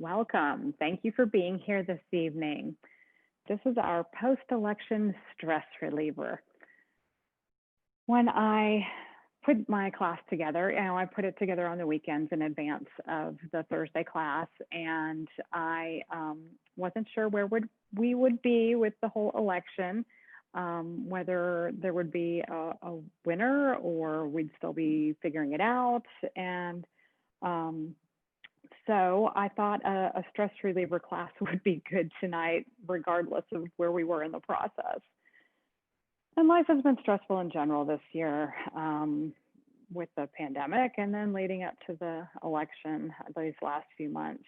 Welcome. Thank you for being here this evening. This is our post-election stress reliever. When I put my class together, I put it together on the weekends in advance of the Thursday class, and I wasn't sure where we would be with the whole election, whether there would be a winner or we'd still be figuring it out. And so I thought a stress reliever class would be good tonight, regardless of where we were in the process. And life has been stressful in general this year with the pandemic and then leading up to the election these last few months.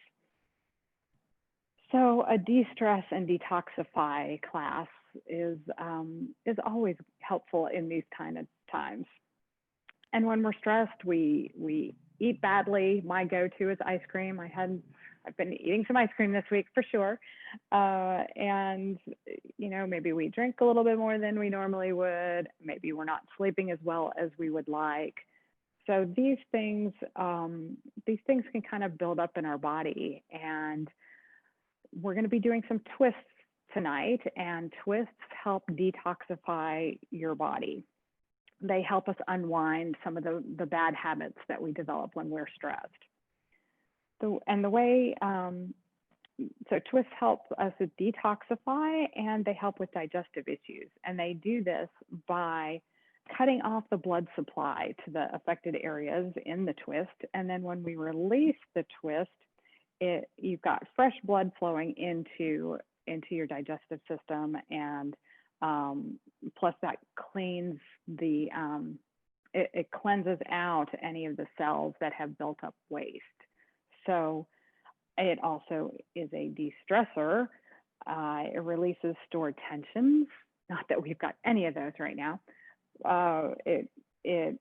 So a de-stress and detoxify class is always helpful in these kind of times. And when we're stressed, we eat badly. My go-to is ice cream. I've been eating some ice cream this week for sure. And, maybe we drink a little bit more than we normally would. Maybe we're not sleeping as well as we would like. So these things can kind of build up in our body. And we're going to be doing some twists tonight, and twists help detoxify your body. They help us unwind some of the bad habits that we develop when we're stressed. So twists help us detoxify, and they help with digestive issues. And they do this by cutting off the blood supply to the affected areas in the twist. And then when we release the twist, you've got fresh blood flowing into your digestive system, and plus that cleans it cleanses out any of the cells that have built up waste. So it also is a de-stressor. It releases stored tensions. Not that we've got any of those right now. It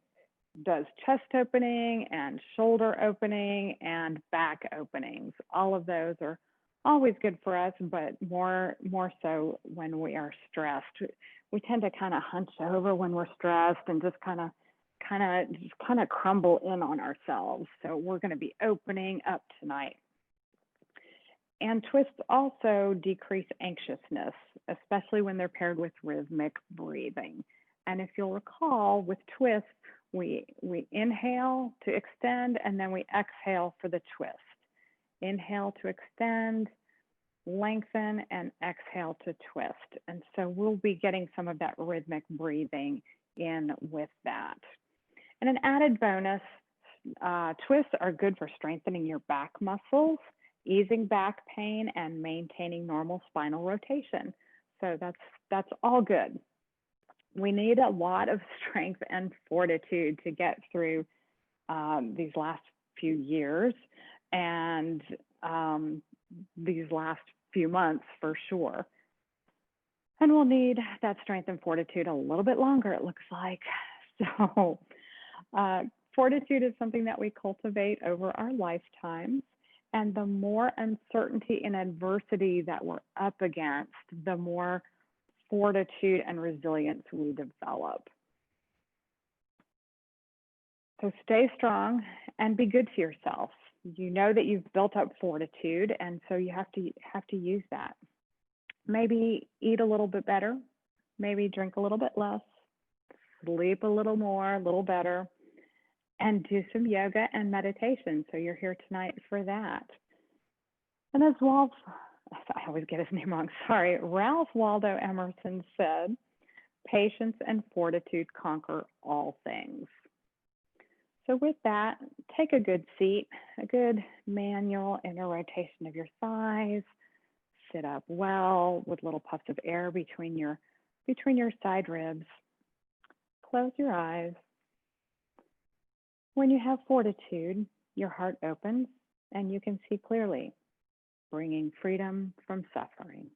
does chest opening and shoulder opening and back openings. All of those are always good for us, but more so when we are stressed. We tend to kind of hunch over when we're stressed and just kind of crumble in on ourselves. So we're going to be opening up tonight. And twists also decrease anxiousness, especially when they're paired with rhythmic breathing. And if you'll recall, with twists, we inhale to extend, and then we exhale for the twist. Inhale to extend, lengthen, and exhale to twist. And so we'll be getting some of that rhythmic breathing in with that. And an added bonus, twists are good for strengthening your back muscles, easing back pain, and maintaining normal spinal rotation. So that's all good. We need a lot of strength and fortitude to get through these last few years and these last few months for sure. And we'll need that strength and fortitude a little bit longer, it looks like. So fortitude is something that we cultivate over our lifetimes. And the more uncertainty and adversity that we're up against, the more fortitude and resilience we develop. So stay strong and be good to yourself. You know that you've built up fortitude, and so you have to use that. Maybe eat a little bit better, maybe drink a little bit less, sleep a little more, a little better, and do some yoga and meditation. So you're here tonight for that. And as I always get his name wrong, sorry, Ralph Waldo Emerson said, patience and fortitude conquer all things. So with that, take a good seat, a good manual inner rotation of your thighs. Sit up well with little puffs of air between your side ribs. Close your eyes. When you have fortitude, your heart opens and you can see clearly, bringing freedom from suffering.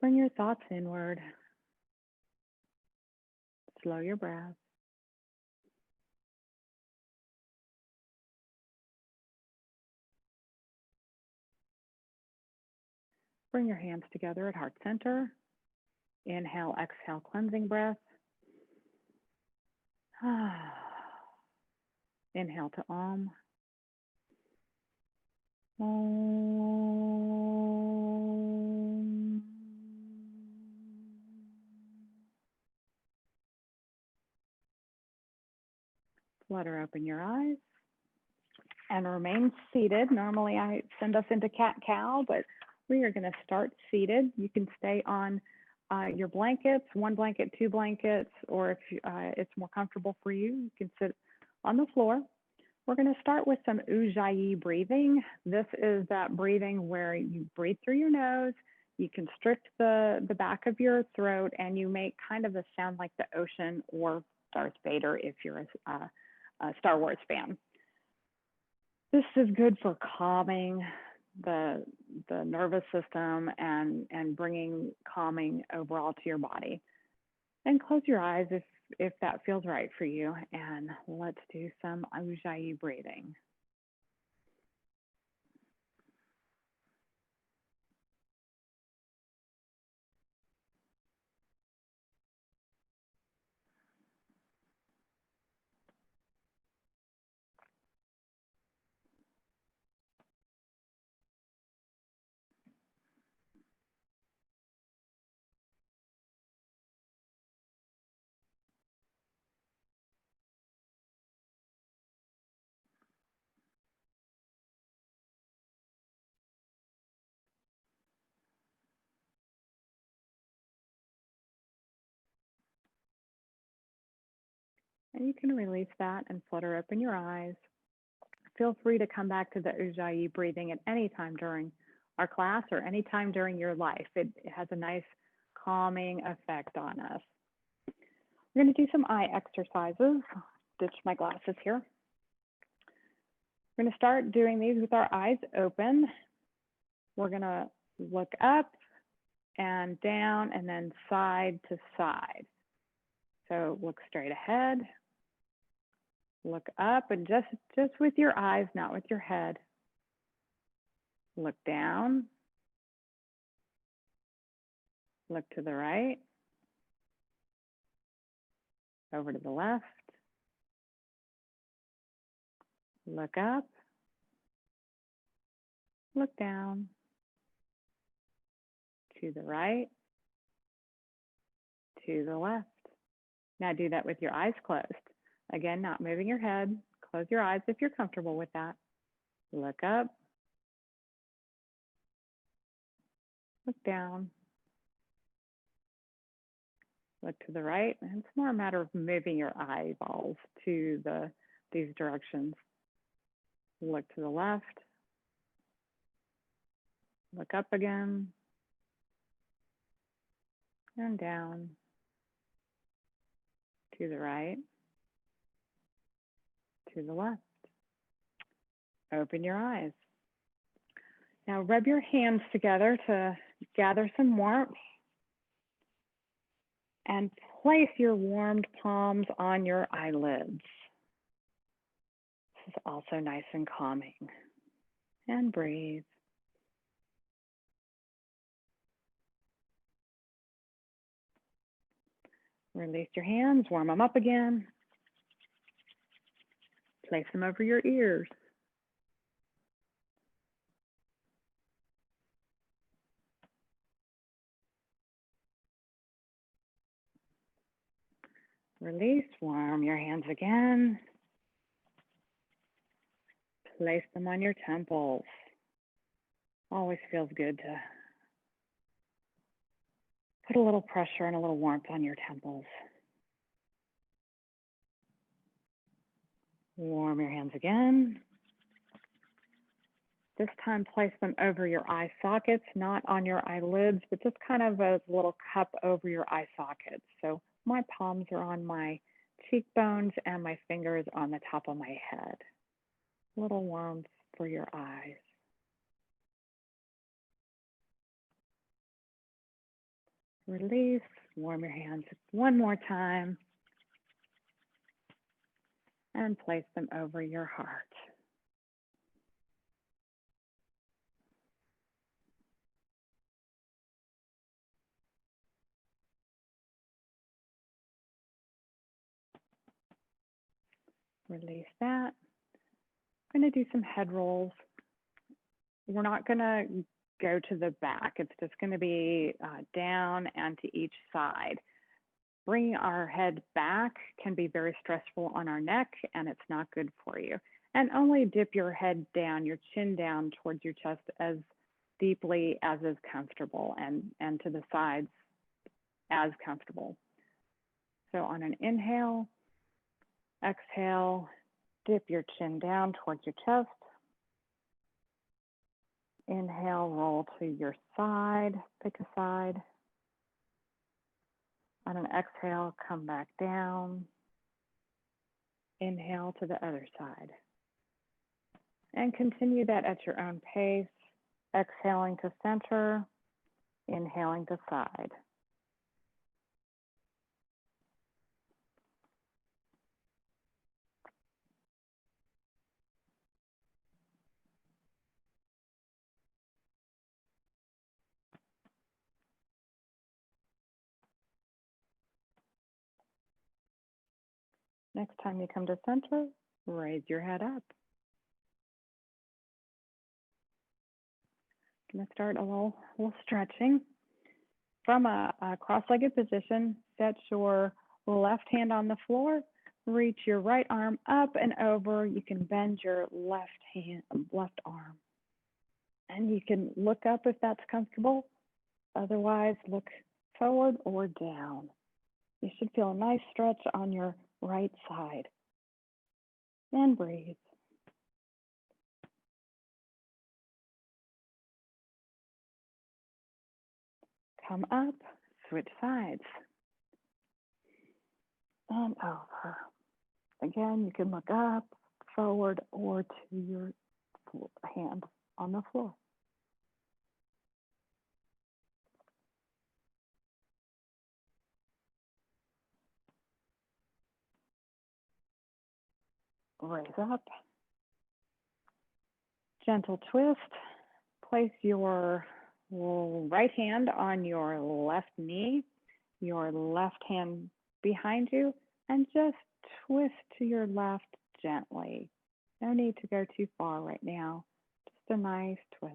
Bring your thoughts inward. Slow your breath. Bring your hands together at heart center. Inhale, exhale, cleansing breath. Inhale to Om. Om. Flutter open your eyes and remain seated. Normally I send us into cat-cow, but we are going to start seated. You can stay on your blankets, one blanket, two blankets, or if it's more comfortable for you, you can sit on the floor. We're going to start with some Ujjayi breathing. This is that breathing where you breathe through your nose, you constrict the back of your throat, and you make kind of a sound like the ocean or Darth Vader if you're a Star Wars fan. This is good for calming the nervous system and bringing calming overall to your body. And close your eyes if that feels right for you. And let's do some Ujjayi breathing. And you can release that and flutter open your eyes. Feel free to come back to the Ujjayi breathing at any time during our class or any time during your life. It has a nice calming effect on us. We're going to do some eye exercises. Ditch my glasses here. We're going to start doing these with our eyes open. We're going to look up and down and then side to side. So look straight ahead, look up, and just with your eyes, not with your head. Look down, look to the right, over to the left, look up, look down, to the right, to the left. Now do that with your eyes closed. Again, not moving your head. Close your eyes if you're comfortable with that. Look up, look down, look to the right. And it's more a matter of moving your eyeballs to these directions. Look to the left, look up again, and down, to the right, to the left. Open your eyes. Now rub your hands together to gather some warmth and place your warmed palms on your eyelids. This is also nice and calming. And breathe. Release your hands, warm them up again. Place them over your ears. Release, warm your hands again. Place them on your temples. Always feels good to put a little pressure and a little warmth on your temples. Warm your hands again. This time place them over your eye sockets, not on your eyelids, but just kind of a little cup over your eye sockets. So my palms are on my cheekbones and my fingers on the top of my head. A little warmth for your eyes. Release, warm your hands one more time, and place them over your heart. Release that. I'm going to do some head rolls. we're not going to go to the back. It's just going to be down and to each side. Bringing our head back can be very stressful on our neck, and it's not good for you. And only dip your head down, your chin down towards your chest as deeply as is comfortable, and to the sides as comfortable. So on an inhale, exhale, dip your chin down towards your chest. Inhale, roll to your side, pick a side. On an exhale, come back down. Inhale to the other side. And continue that at your own pace, exhaling to center, inhaling to side. Next time you come to center, raise your head up. I'm going to start a little stretching. From a cross-legged position, set your left hand on the floor, reach your right arm up and over. You can bend your left arm. And you can look up if that's comfortable. Otherwise, look forward or down. You should feel a nice stretch on your right side. And breathe. Come up, switch sides. And over. Again, you can look up, forward, or to your hand on the floor. Raise up. Gentle twist. Place your right hand on your left knee, your left hand behind you, and just twist to your left gently. No need to go too far right now. Just a nice twist.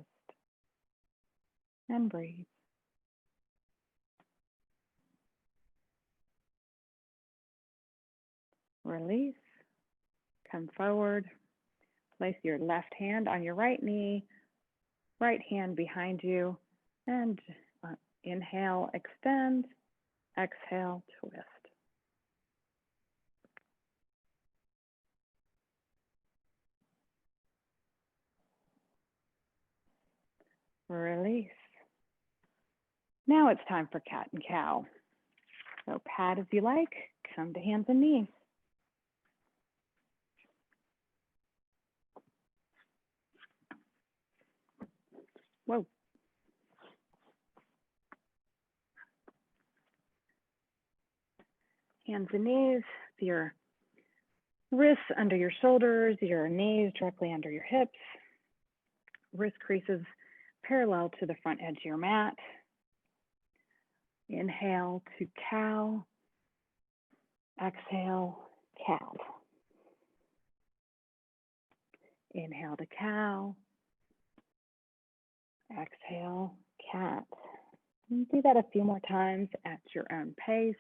And breathe. Release. Come forward. Place your left hand on your right knee, right hand behind you, and inhale, extend, exhale, twist. Release. Now it's time for cat and cow. So pat as you like, come to hands and knees. Whoa. Hands and knees, your wrists under your shoulders, your knees directly under your hips. Wrist creases parallel to the front edge of your mat. Inhale to cow. Exhale, cat. Inhale to cow. Exhale, cat. And do that a few more times at your own pace.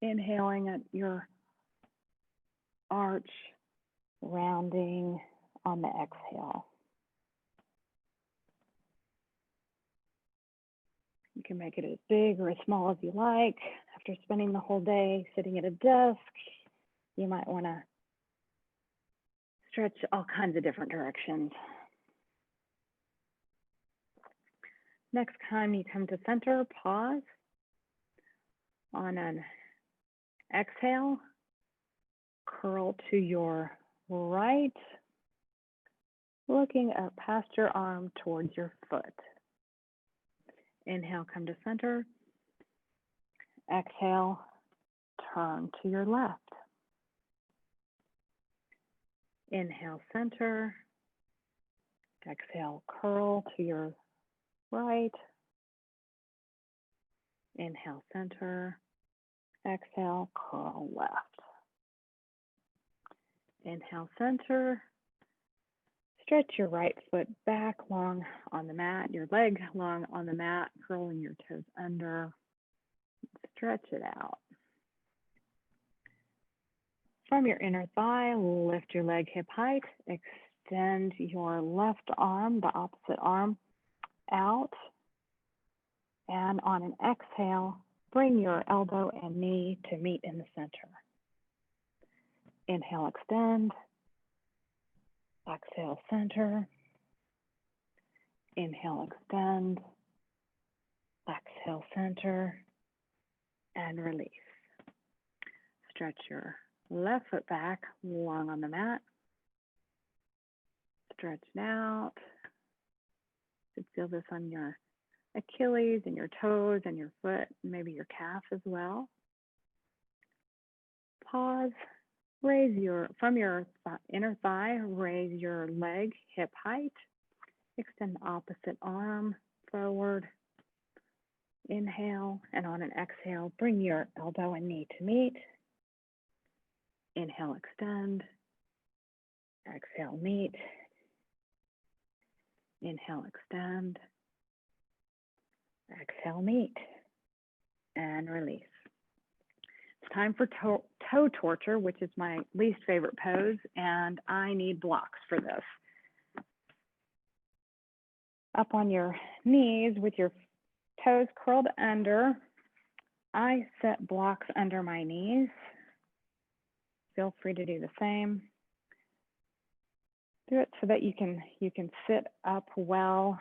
Inhaling at your arch, rounding on the exhale. You can make it as big or as small as you like. After spending the whole day sitting at a desk, you might want to stretch all kinds of different directions. Next time you come to center, pause. On an exhale, curl to your right, looking up past your arm towards your foot. Inhale, come to center. Exhale, turn to your left. Inhale, center. Exhale, curl to your right. Inhale, center. Exhale, curl left. Inhale, center. Stretch your right foot back long on the mat, your leg long on the mat, curling your toes under. Stretch it out. From your inner thigh, lift your leg hip height. Extend your left arm, the opposite arm, out. And on an exhale, bring your elbow and knee to meet in the center. Inhale, extend. Exhale, center. Inhale, extend. Exhale, center. And release. Stretch your left foot back, long on the mat. Stretch it out. You should feel this on your Achilles and your toes and your foot, maybe your calf as well. Pause. Raise from your inner thigh, raise your leg hip height. Extend the opposite arm forward. Inhale, and on an exhale, bring your elbow and knee to meet. Inhale, extend. Exhale, meet. Inhale, extend. Exhale, meet. And release. It's time for toe torture, which is my least favorite pose, and I need blocks for this. Up on your knees with your toes curled under, I set blocks under my knees. Feel free to do the same. Do it so that you can sit up well,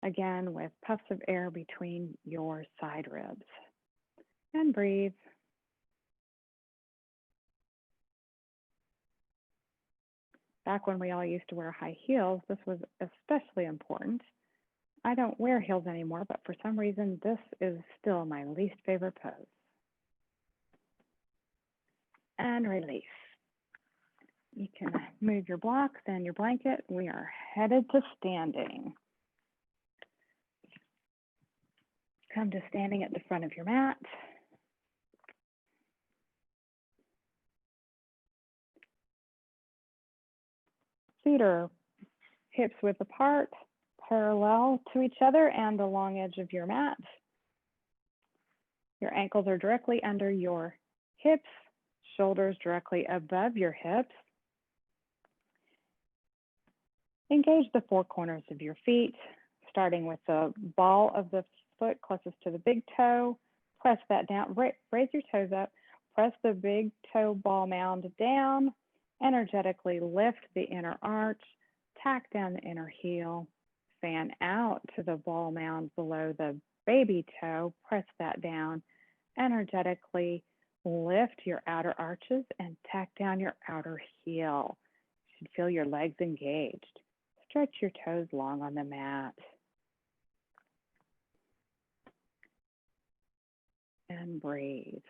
again with puffs of air between your side ribs. And breathe. Back when we all used to wear high heels, this was especially important. I don't wear heels anymore, but for some reason, this is still my least favorite pose. And release. You can move your blocks and your blanket. We are headed to standing. Come to standing at the front of your mat. Feet are hips width apart, parallel to each other and the long edge of your mat. Your ankles are directly under your hips, shoulders directly above your hips. Engage the four corners of your feet, starting with the ball of the foot closest to the big toe. Press that down, raise your toes up, press the big toe ball mound down, energetically lift the inner arch, tack down the inner heel, fan out to the ball mound below the baby toe, press that down, energetically lift your outer arches and tack down your outer heel. You should feel your legs engaged. Stretch your toes long on the mat. And breathe.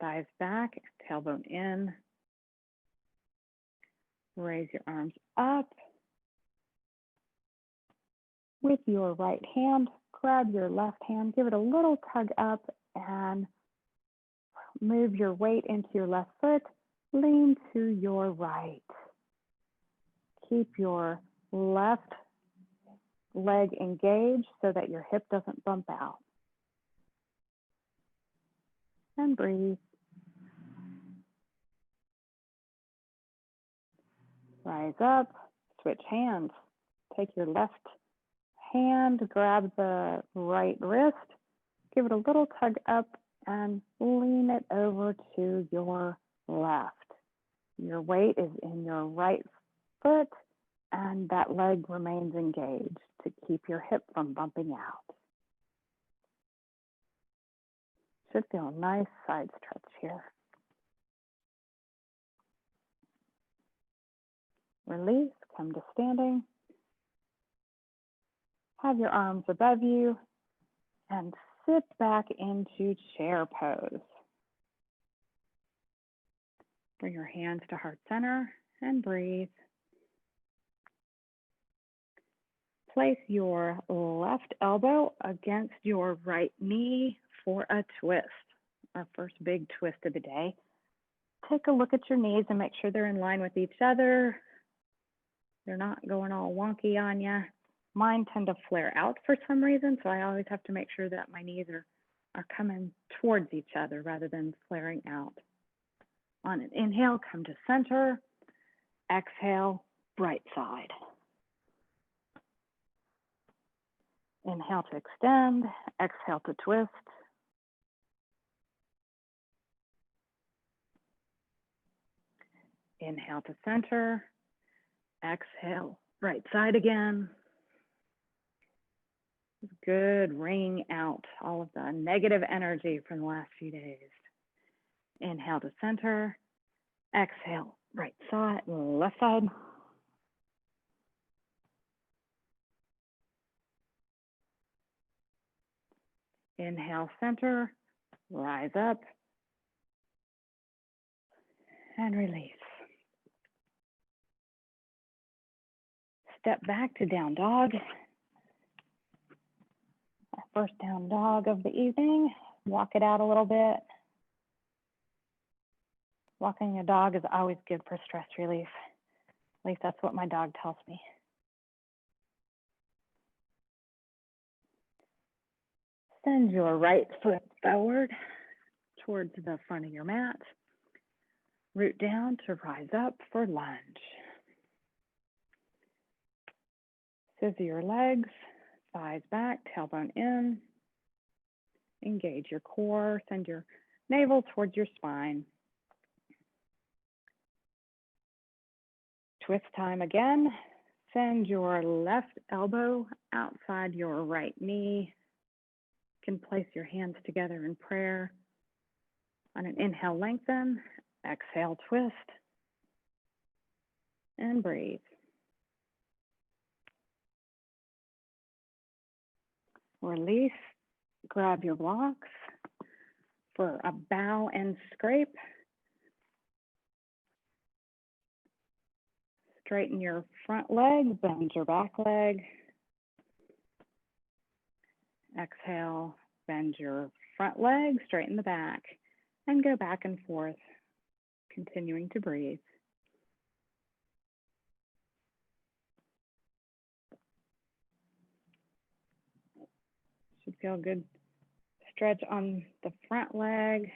Thighs back, tailbone in. Raise your arms up. With your right hand, grab your left hand, give it a little tug up and move your weight into your left foot. Lean to your right. Keep your left leg engaged so that your hip doesn't bump out. And breathe. Rise up, switch hands. Take your left hand, grab the right wrist, give it a little tug up and lean it over to your left. Your weight is in your right foot and that leg remains engaged to keep your hip from bumping out. Should feel a nice side stretch here. Release, come to standing. Have your arms above you and sit back into chair pose. Bring your hands to heart center and breathe. Place your left elbow against your right knee for a twist, our first big twist of the day. Take a look at your knees and make sure they're in line with each other. They're not going all wonky on you. Mine tend to flare out for some reason, so I always have to make sure that my knees are coming towards each other rather than flaring out. On an inhale, come to center. Exhale, right side. Inhale to extend, exhale to twist. Inhale to center, exhale, right side again. Good, wringing out all of the negative energy from the last few days. Inhale to center, exhale, right side, left side. Inhale, center, rise up, and release. Step back to down dog. Our first down dog of the evening. Walk it out a little bit. Walking a dog is always good for stress relief. At least that's what my dog tells me. Send your right foot forward towards the front of your mat. Root down to rise up for lunge. Scissor your legs, thighs back, tailbone in. Engage your core, send your navel towards your spine. Twist time again. Send your left elbow outside your right knee. You can place your hands together in prayer. On an inhale, lengthen. Exhale, twist. And breathe. Release. Grab your blocks for a bow and scrape. Straighten your front leg, bend your back leg. Exhale, bend your front leg, straighten the back, and go back and forth, continuing to breathe. Should feel good stretch on the front leg,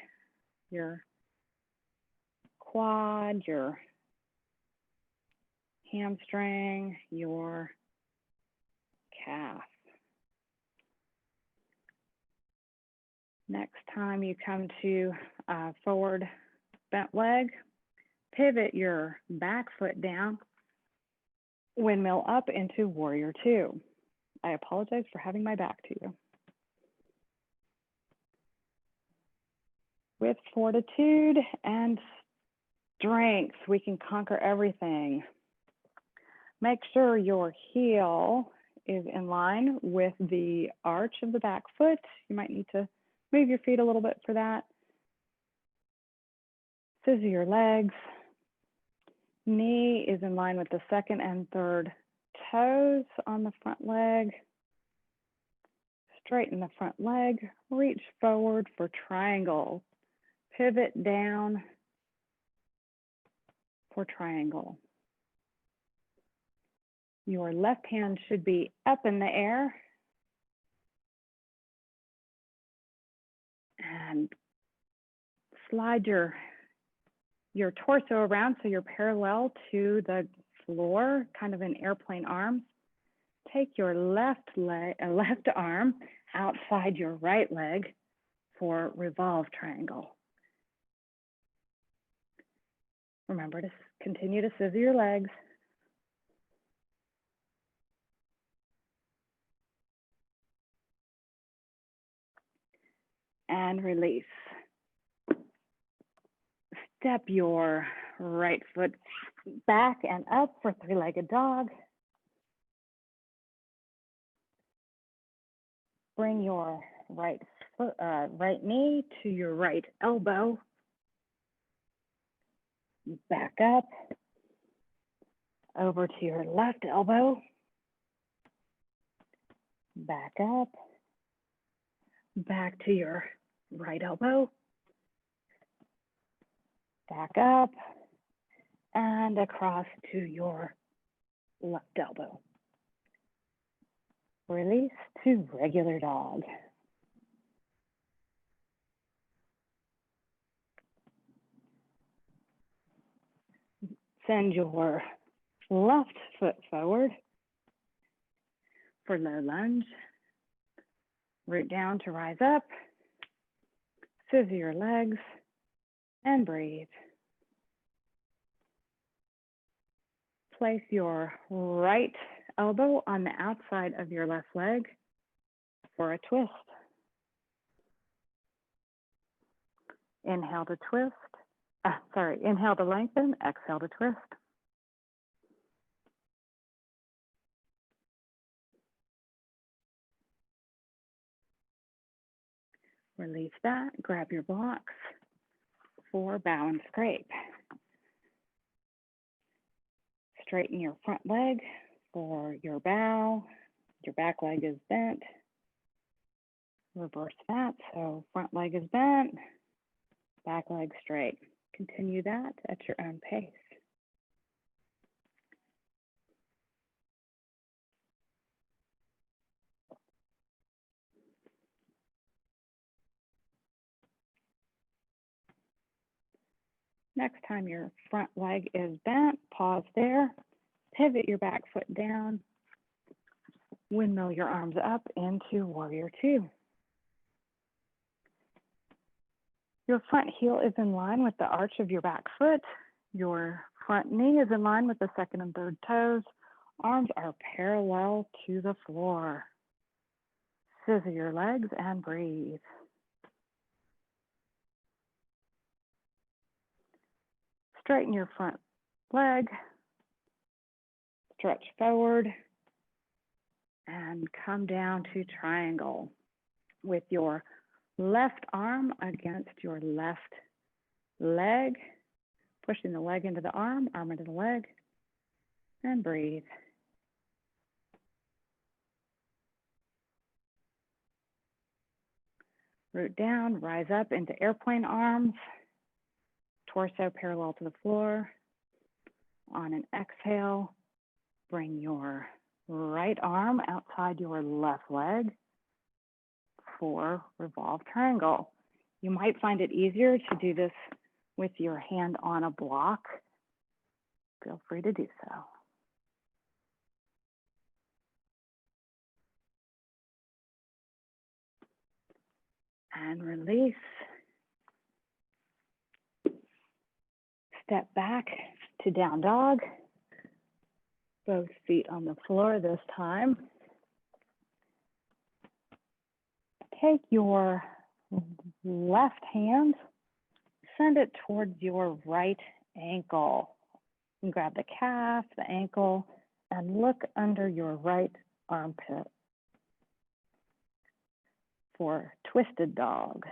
your quad, your hamstring, your calf. Next time you come to forward bent leg, pivot your back foot down, windmill up into warrior two. I apologize for having my back to you. With fortitude and strength, we can conquer everything. Make sure your heel is in line with the arch of the back foot. You might need to move your feet a little bit for that. Scissor your legs. Knee is in line with the second and third toes on the front leg. Straighten the front leg. Reach forward for triangle. Pivot down for triangle. Your left hand should be up in the air. And slide your torso around so you're parallel to the floor, kind of in airplane arms. Take your left arm outside your right leg for revolve triangle. Remember to continue to scissor your legs. And release. Step your right foot back and up for three-legged dog. Bring your right knee to your right elbow. Back up. Over to your left elbow. Back up. Back to your right elbow. Back up. And across to your left elbow. Release to regular dog. Send your left foot forward for low lunge. Root down to rise up. Scissor your legs and breathe. Place your right elbow on the outside of your left leg for a twist. Inhale to twist. Inhale to lengthen, exhale to twist. Release that, grab your blocks for bow and scrape. Straighten your front leg for your bow. Your back leg is bent. Reverse that, so front leg is bent, back leg straight. Continue that at your own pace. Next time your front leg is bent, pause there, pivot your back foot down, windmill your arms up into warrior two. Your front heel is in line with the arch of your back foot. Your front knee is in line with the second and third toes. Arms are parallel to the floor. Scissor your legs and breathe. Straighten your front leg. Stretch forward and come down to triangle with your left arm against your left leg, pushing the leg into the arm into the leg, and breathe. Root down, rise up into airplane arms, torso parallel to the floor. On an exhale, bring your right arm outside your left leg for revolve triangle. You might find it easier to do this with your hand on a block. Feel free to do so. And release. Step back to down dog. Both feet on the floor this time. Take your left hand, send it towards your right ankle. And grab the calf, the ankle, and look under your right armpit for twisted dog.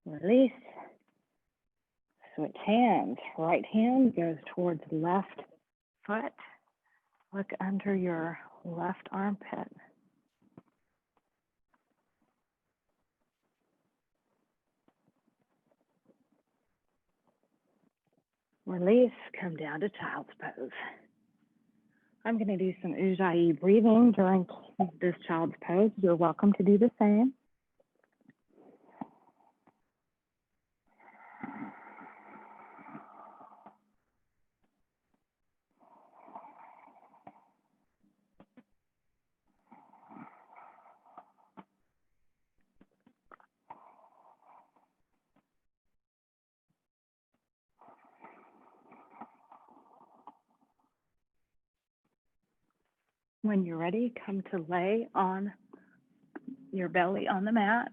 Release. Switch hands. Right hand goes towards left foot. Look under your left armpit. Release, come down to child's pose. I'm going to do some Ujjayi breathing during this child's pose. You're welcome to do the same. When you're ready, come to lay on your belly on the mat.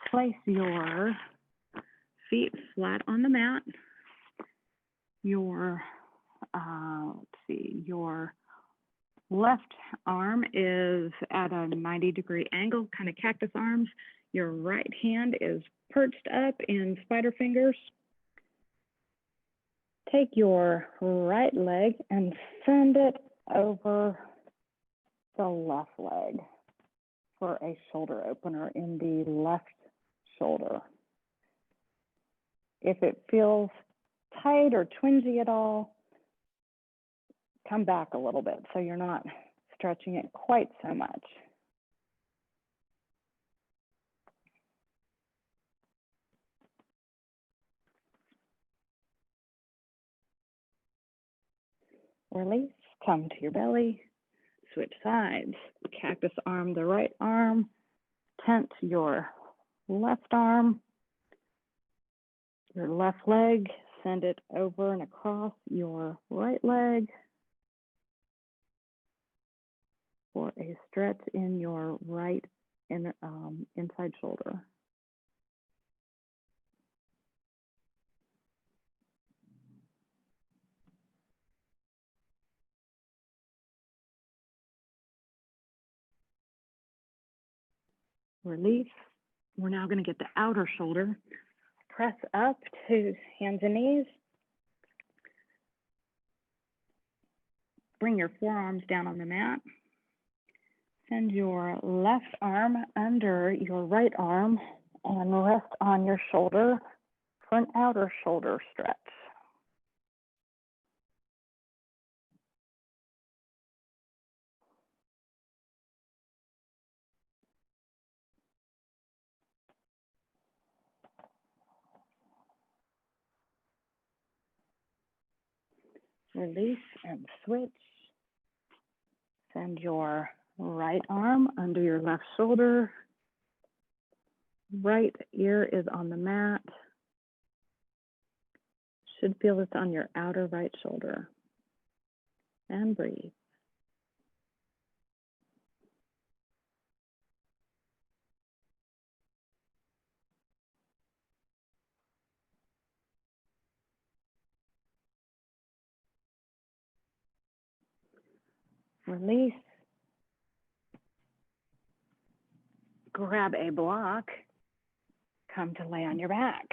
Place your feet flat on the mat. Your your left arm is at a 90-degree angle, kind of cactus arms. Your right hand is perched up in spider fingers. Take your right leg and send it over the left leg for a shoulder opener in the left shoulder. If it feels tight or twingy at all, come back a little bit so you're not stretching it quite so much. Release, come to your belly, switch sides. Cactus arm the right arm, tent your left arm, your left leg, send it over and across your right leg for a stretch in your right inside shoulder. Release. We're now going to get the outer shoulder. Press up to hands and knees. Bring your forearms down on the mat. Send your left arm under your right arm and rest on your shoulder for an outer shoulder stretch. Release and switch. Send your right arm under your left shoulder. Right ear is on the mat. Should feel it's on your outer right shoulder. And breathe. Release. Grab a block. Come to lay on your back.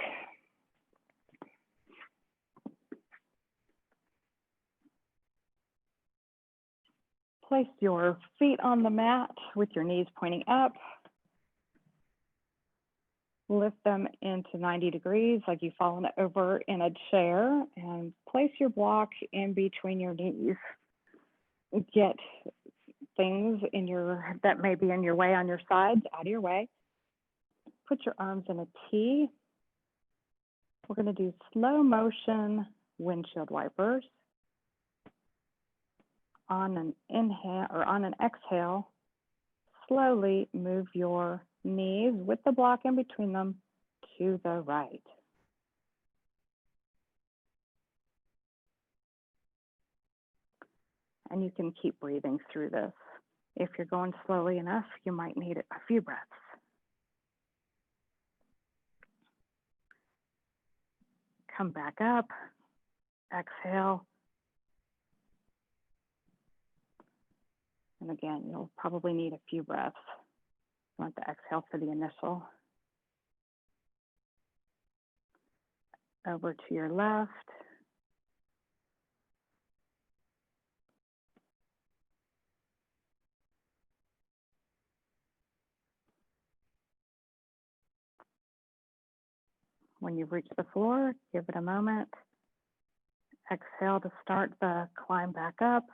Place your feet on the mat with your knees pointing up. Lift them into 90 degrees like you've fallen over in a chair, and place your block in between your knees. Get things that may be in your way on your sides out of your way. Put your arms in a T. We're going to do slow motion windshield wipers. On an inhale or on an exhale, slowly move your knees with the block in between them to the right. And you can keep breathing through this. If you're going slowly enough, you might need a few breaths. Come back up, exhale. And again, you'll probably need a few breaths. You want the exhale for the initial. Over to your left. When you've reached the floor, give it a moment. Exhale to start the climb back up.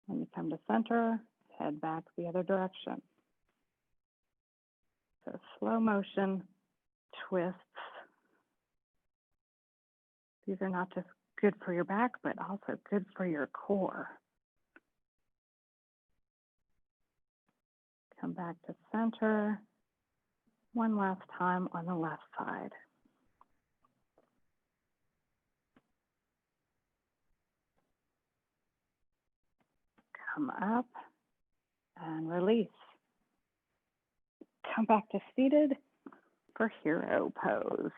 When you come to center, head back the other direction. So slow motion twists. These are not just good for your back, but also good for your core. Come back to center. One last time on the left side. Come up and release. Come back to seated for hero pose.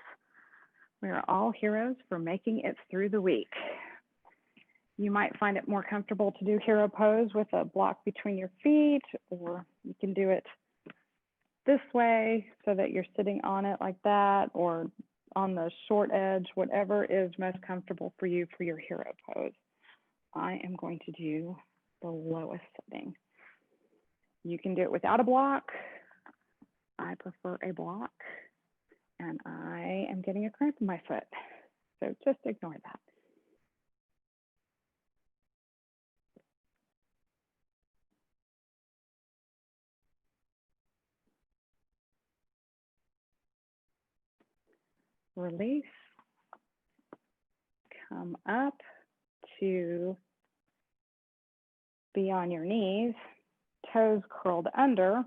We are all heroes for making it through the week. You might find it more comfortable to do hero pose with a block between your feet, or you can do it this way so that you're sitting on it like that, or on the short edge, whatever is most comfortable for you for your hero pose. I am going to do the lowest setting. You can do it without a block. I prefer a block, and I am getting a cramp in my foot. So just ignore that. Release. Come up to be on your knees, toes curled under.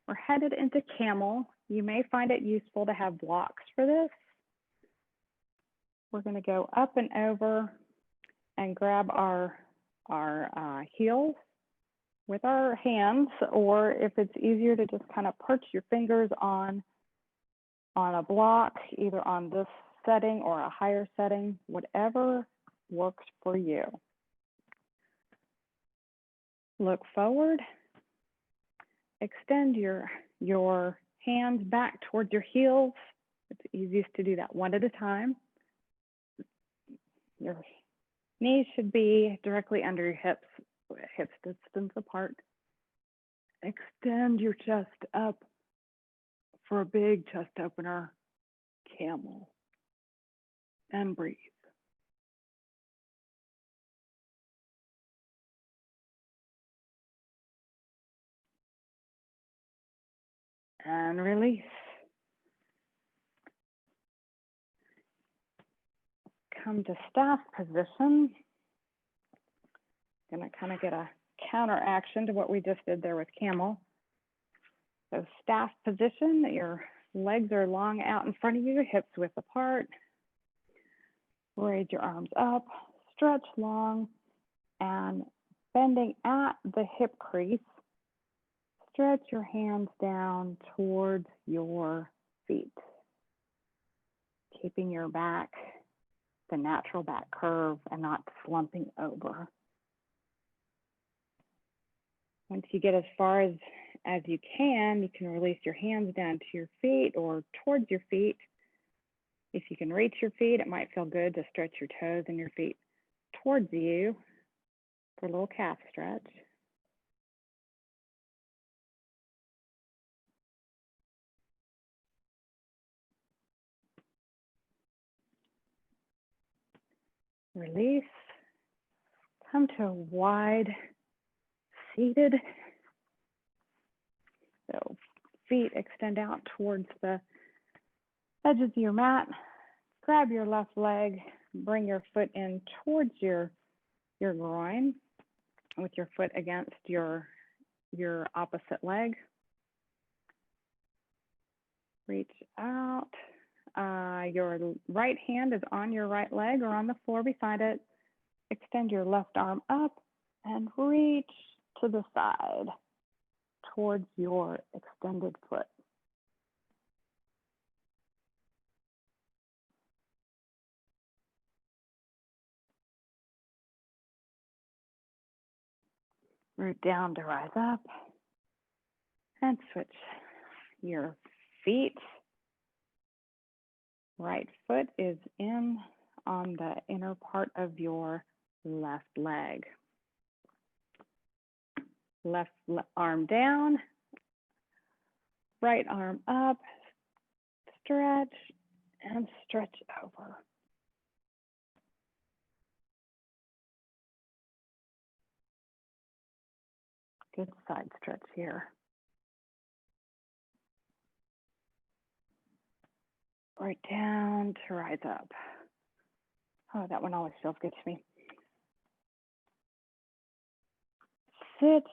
We're headed into camel. You may find it useful to have blocks for this. We're going to go up and over and grab our heels with our hands, or if it's easier to just kind of perch your fingers on a block, either on this setting or a higher setting, whatever works for you. Look forward. Extend your hands back towards your heels. It's easiest to do that one at a time. Your knees should be directly under your hips distance apart. Extend your chest up for a big chest opener, camel, and breathe. And release. Come to staff position. Gonna kind of get a counter action to what we just did there with camel. So staff position, that your legs are long out in front of you, hips width apart. Raise your arms up, stretch long, and bending at the hip crease, stretch your hands down towards your feet, keeping your back, the natural back curve, and not slumping over. Once you get as far as you can release your hands down to your feet or towards your feet. If you can reach your feet, it might feel good to stretch your toes and your feet towards you for a little calf stretch. Release. Come to a wide seated. So feet extend out towards the edges of your mat. Grab your left leg, bring your foot in towards your groin with your foot against your opposite leg. Reach out. Your right hand is on your right leg or on the floor beside it. Extend your left arm up and reach to the side towards your extended foot. Root down to rise up and switch your feet. Right foot is in on the inner part of your left leg. Left arm down, right arm up, stretch and stretch over. Good side stretch here. Right down to rise up. Oh, that one always feels good to me. Sit.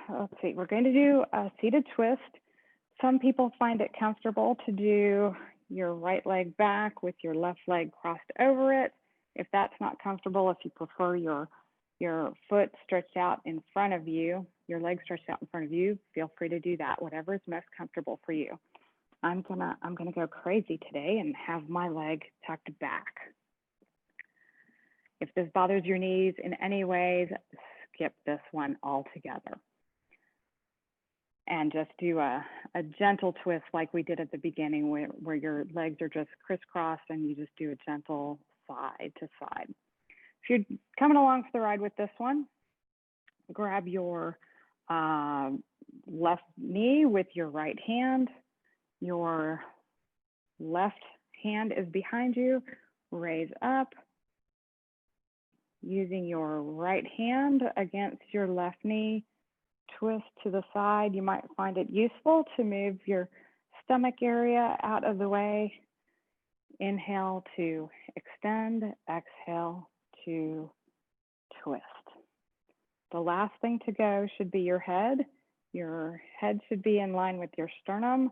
Let's see, we're going to do a seated twist. Some people find it comfortable to do your right leg back with your left leg crossed over it. If that's not comfortable, if you prefer your foot stretched out in front of you, your leg stretched out in front of you, feel free to do that, whatever is most comfortable for you. I'm gonna go crazy today and have my leg tucked back. If this bothers your knees in any ways, skip this one altogether. And just do a gentle twist like we did at the beginning where your legs are just crisscrossed and you just do a gentle side to side. If you're coming along for the ride with this one, grab your left knee with your right hand. Your left hand is behind you. Raise up. Using your right hand against your left knee, twist to the side. You might find it useful to move your stomach area out of the way. Inhale to extend, exhale to twist. The last thing to go should be your head. Your head should be in line with your sternum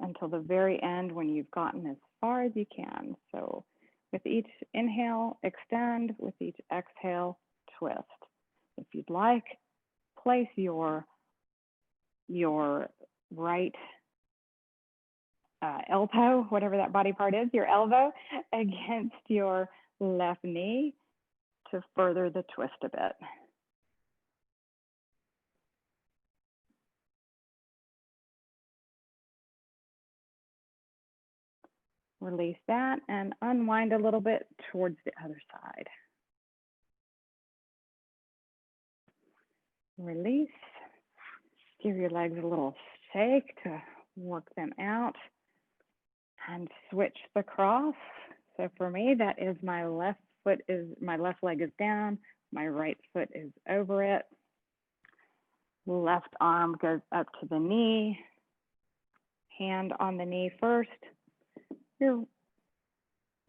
until the very end when you've gotten as far as you can. So with each inhale, extend. With each exhale, twist. If you'd like, place your right elbow, whatever that body part is, your elbow, against your left knee to further the twist a bit. Release that and unwind a little bit towards the other side. Release. Give your legs a little shake to work them out. And switch the cross. So for me, that is my left leg is down, my right foot is over it. Left arm goes up to the knee. Hand on the knee first. Your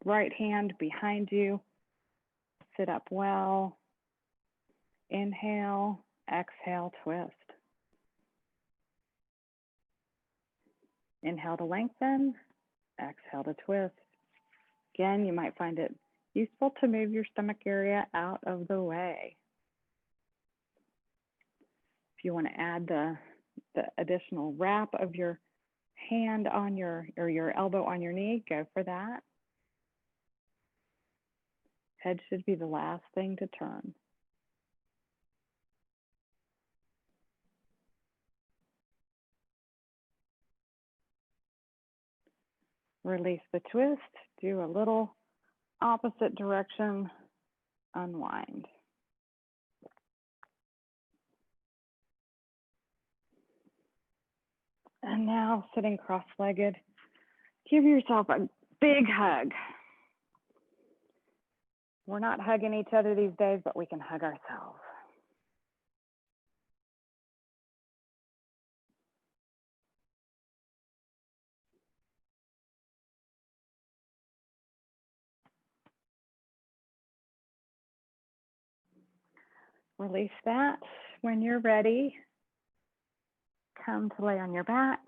right hand behind you. Sit up well. Inhale, exhale, twist. Inhale to lengthen, exhale to twist. Again, you might find it useful to move your stomach area out of the way. If you want to add the additional wrap of your hand on your elbow on your knee, go for that. Head should be the last thing to turn. Release the twist, do a little opposite direction, unwind. And now sitting cross-legged, give yourself a big hug. We're not hugging each other these days, but we can hug ourselves. Release that. When you're ready, come to lay on your back.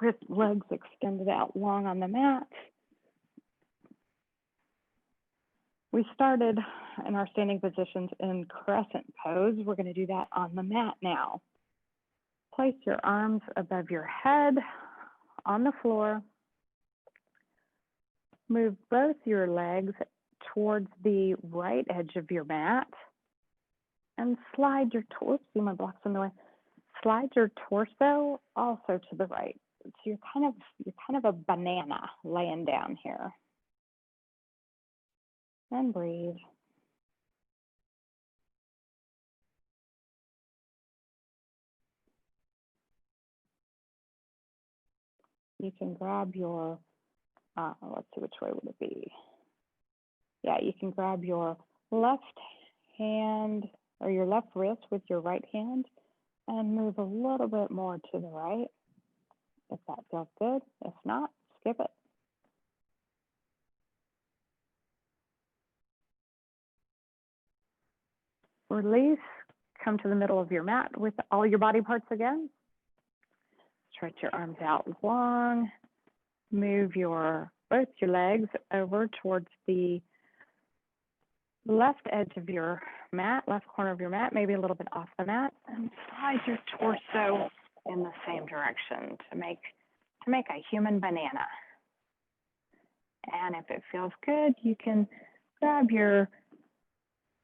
With legs extended out long on the mat. We started in our standing positions in crescent pose. We're going to do that on the mat now. Place your arms above your head on the floor. Move both your legs towards the right edge of your mat and slide your torso. See my blocks in the way. Slide your torso also to the right. So you're kind of a banana laying down here. And breathe. You can grab your, let's see, which way would it be? Yeah, you can grab your left hand or your left wrist with your right hand and move a little bit more to the right if that feels good. If not, skip it. Release, come to the middle of your mat with all your body parts again. Stretch your arms out long. Move both your legs over towards the left edge of your mat, left corner of your mat, maybe a little bit off the mat, and slide your torso in the same direction to make a human banana. And if it feels good, you can grab your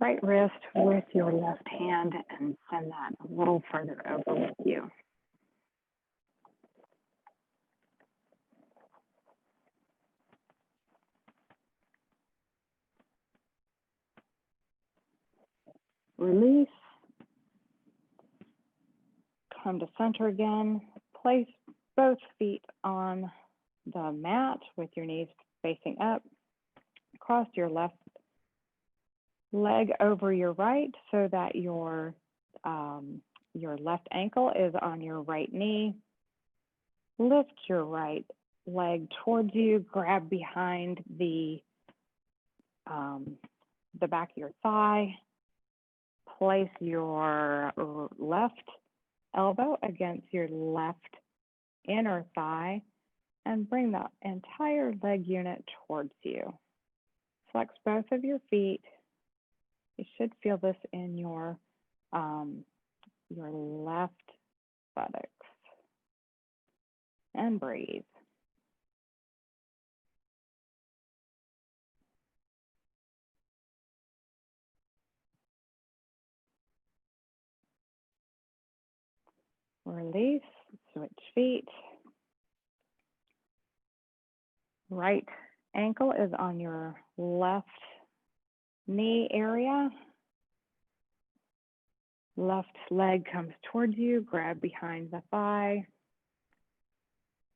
right wrist with your left hand and send that a little further over with you. Release. Come to center again. Place both feet on the mat with your knees facing up. Cross your left leg over your right so that your left ankle is on your right knee. Lift your right leg towards you. Grab behind the back of your thigh. Place your left elbow against your left inner thigh and bring the entire leg unit towards you. Flex both of your feet. You should feel this in your left buttocks. And breathe. Release, switch feet. Right ankle is on your left knee area. Left leg comes towards you, grab behind the thigh.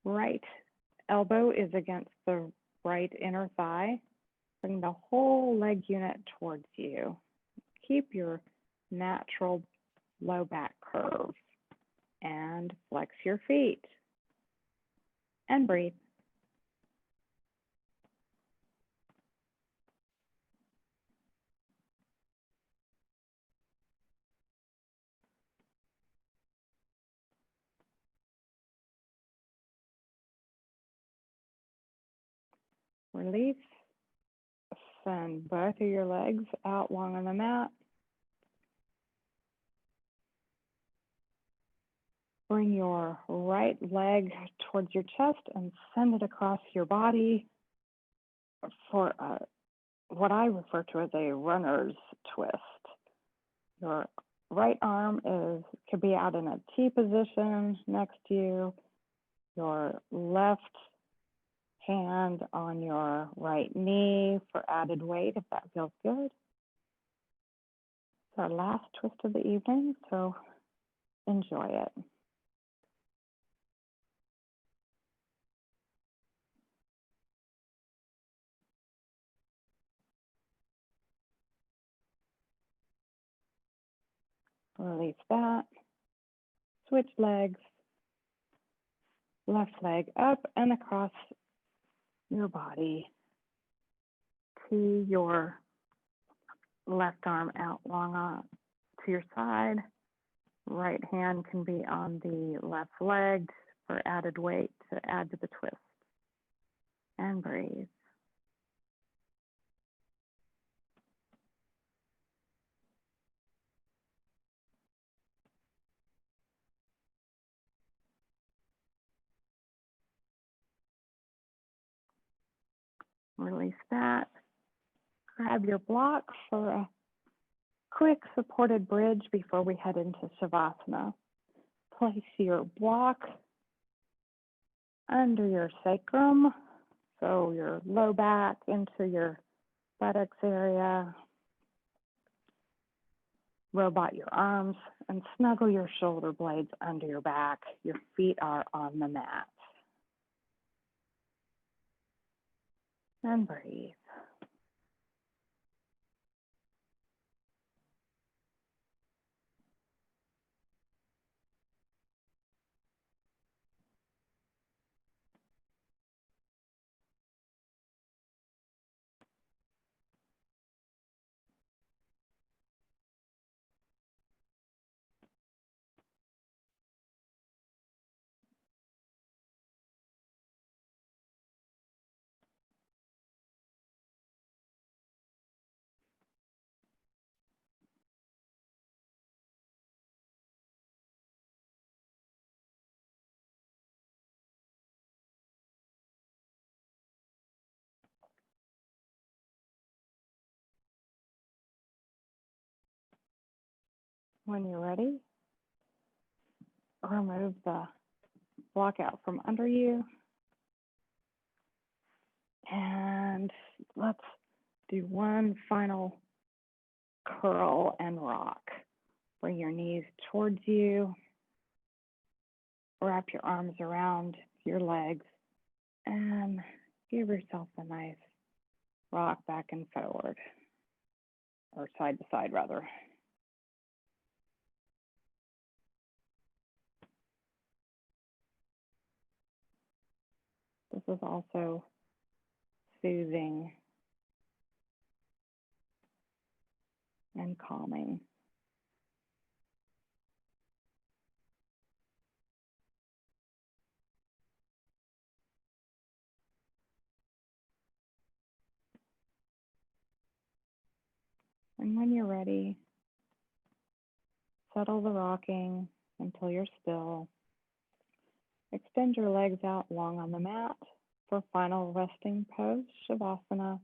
Right elbow is against the right inner thigh. Bring the whole leg unit towards you. Keep your natural low back curve and flex your feet and breathe. Release. Send both of your legs out long on the mat. Bring your right leg towards your chest and send it across your body for what I refer to as a runner's twist. Your right arm could be out in a T position next to you. Your left hand on your right knee for added weight, if that feels good. It's our last twist of the evening, so enjoy it. Release that. Switch legs. Left leg up and across your body to your left arm out long to your side. Right hand can be on the left leg for added weight to add to the twist. And breathe. Release that. Grab your block for a quick supported bridge before we head into Shavasana. Place your block under your sacrum, so your low back into your buttocks area. Robot your arms and snuggle your shoulder blades under your back. Your feet are on the mat. And breathe. When you're ready, remove the block out from under you. And let's do one final curl and rock. Bring your knees towards you. Wrap your arms around your legs and give yourself a nice rock back and forward, or side to side rather. This is also soothing and calming. And when you're ready, settle the rocking until you're still. Extend your legs out long on the mat for final resting pose, Shavasana.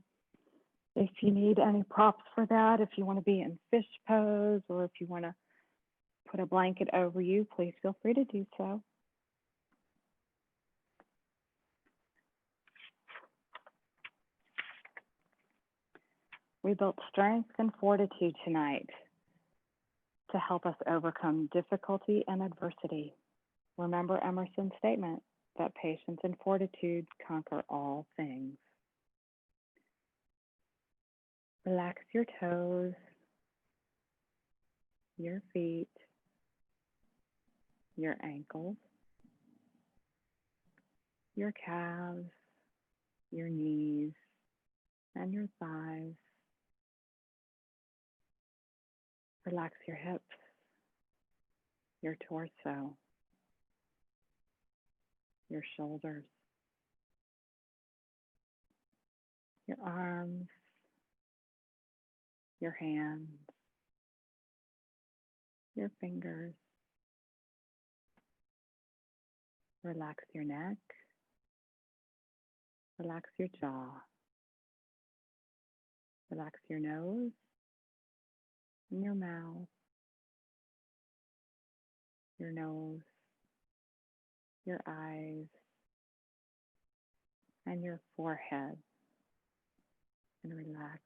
If you need any props for that, if you want to be in fish pose, or if you want to put a blanket over you, please feel free to do so. We built strength and fortitude tonight to help us overcome difficulty and adversity. Remember Emerson's statement that patience and fortitude conquer all things. Relax your toes, your feet, your ankles, your calves, your knees, and your thighs. Relax your hips, your torso, your shoulders, your arms, your hands, your fingers. Relax your neck, relax your jaw, relax your nose and your mouth, your nose, your eyes, and your forehead. And relax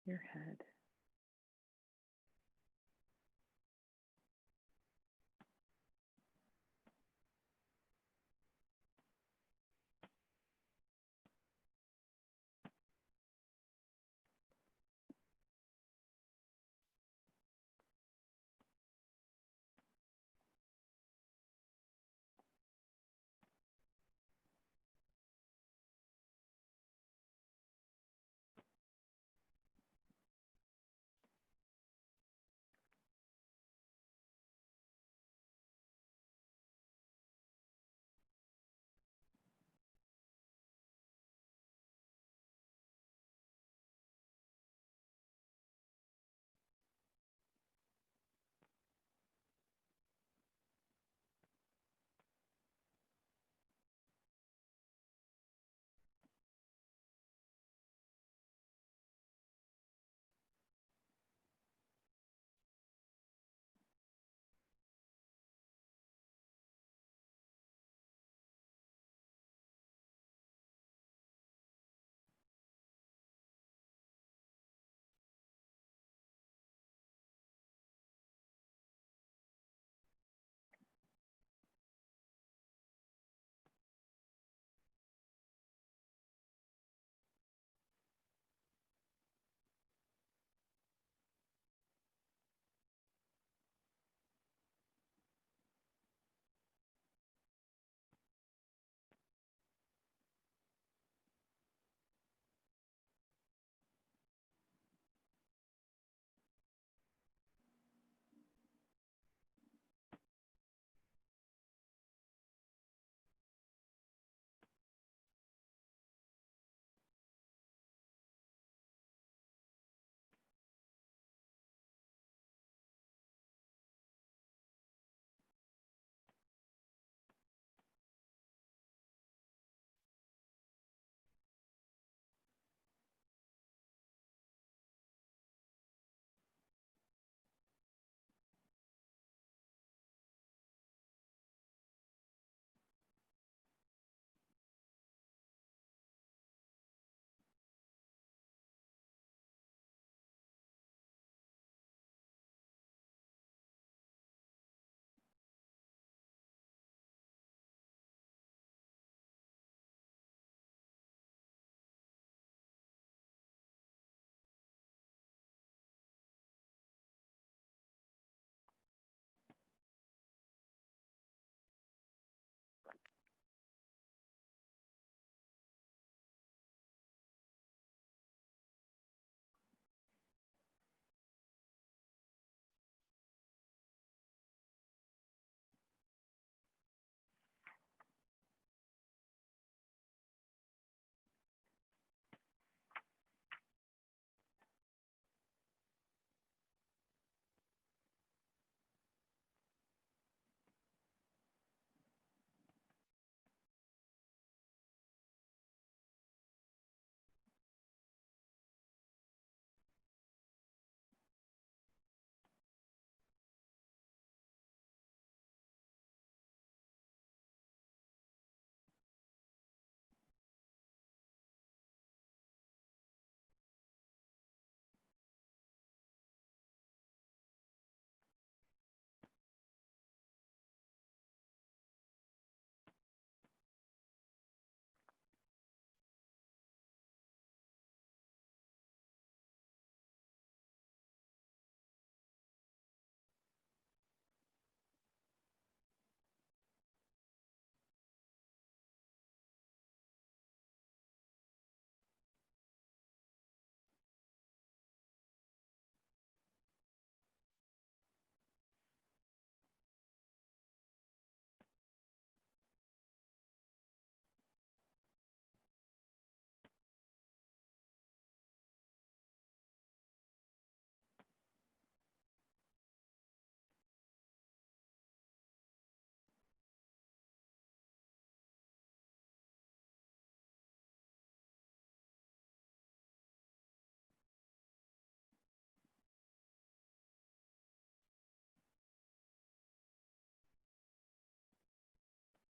your head.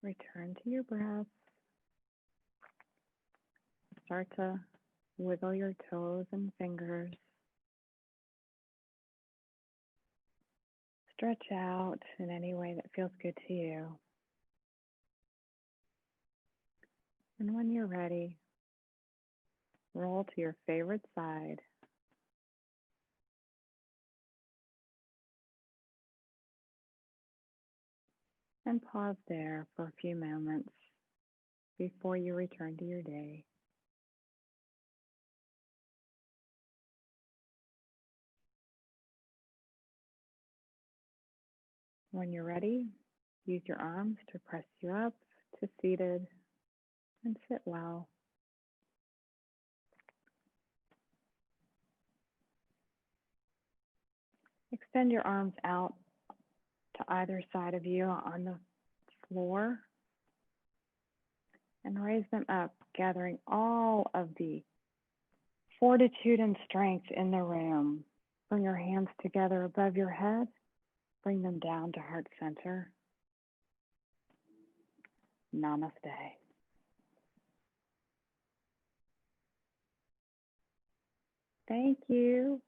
Return to your breath. Start to wiggle your toes and fingers. Stretch out in any way that feels good to you. And when you're ready, roll to your favorite side. And pause there for a few moments before you return to your day. When you're ready, use your arms to press you up to seated and sit well. Extend your arms out to either side of you on the floor and raise them up, gathering all of the fortitude and strength in the room. Bring your hands together above your head. Bring them down to heart center. Namaste. Thank you.